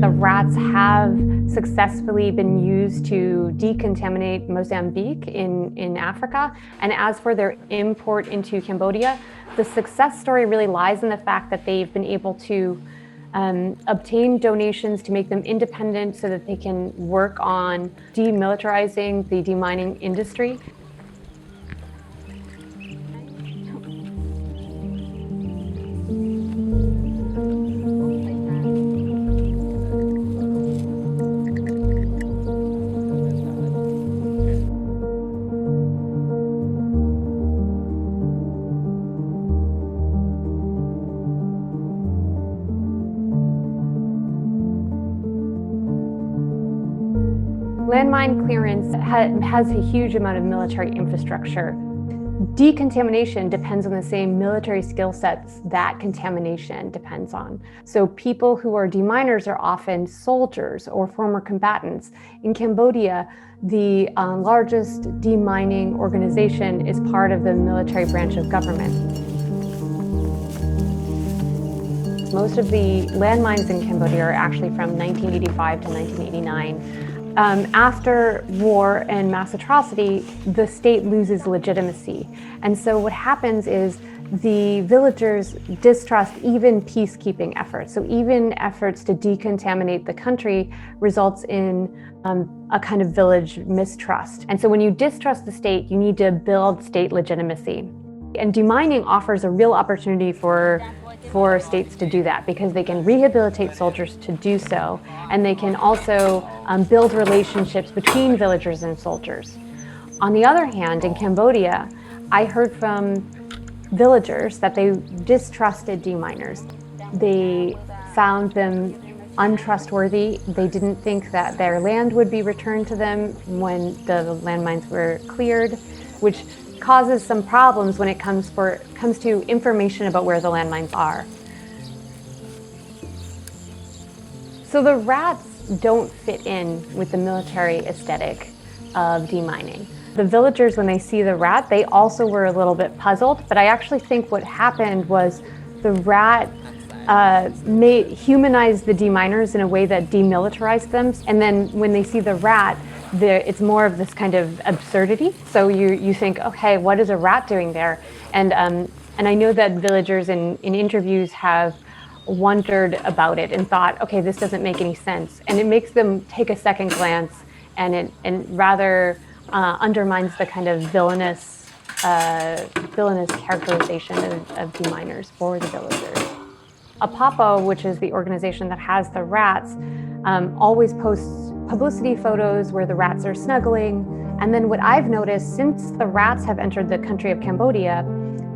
the rats have successfully been used to decontaminate Mozambique in Africa. And as for their import into Cambodia, the success story really lies in the fact that they've been able to obtain donations to make them independent so that they can work on demilitarizing the demining industry. Landmine clearance has a huge amount of military infrastructure. Decontamination depends on the same military skill sets that contamination depends on. So people who are deminers are often soldiers or former combatants. In Cambodia, the largest demining organization is part of the military branch of government. Most of the landmines in Cambodia are actually from 1985 to 1989. After war and mass atrocity, the state loses legitimacy. And so what happens is the villagers distrust even peacekeeping efforts. So even efforts to decontaminate the country results in a kind of village mistrust. And so when you distrust the state, you need to build state legitimacy. And demining offers a real opportunity for states to do that because they can rehabilitate soldiers to do so, and they can also build relationships between villagers and soldiers. On the other hand, in Cambodia, I heard from villagers that they distrusted deminers. They found them untrustworthy. They didn't think that their land would be returned to them when the landmines were cleared, which causes some problems when it comes to information about where the landmines are. So the rats don't fit in with the military aesthetic of demining. The villagers, when they see the rat, they also were a little bit puzzled, but I actually think what happened was the rat humanized the deminers in a way that demilitarized them, and then when they see the rat, it's more of this kind of absurdity. So you think, okay, what is a rat doing there? And I know that villagers in interviews have wondered about it and thought, okay, this doesn't make any sense. And it makes them take a second glance, and it rather undermines the kind of villainous characterization of deminers for the villagers. APAPO, which is the organization that has the rats, always posts publicity photos where the rats are snuggling. And then what I've noticed, since the rats have entered the country of Cambodia,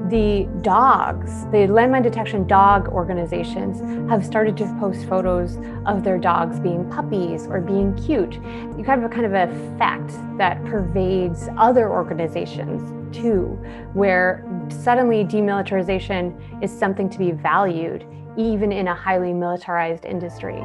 the dogs, the landmine detection dog organizations have started to post photos of their dogs being puppies or being cute. You have a kind of effect that pervades other organizations too, where suddenly demilitarization is something to be valued, even in a highly militarized industry.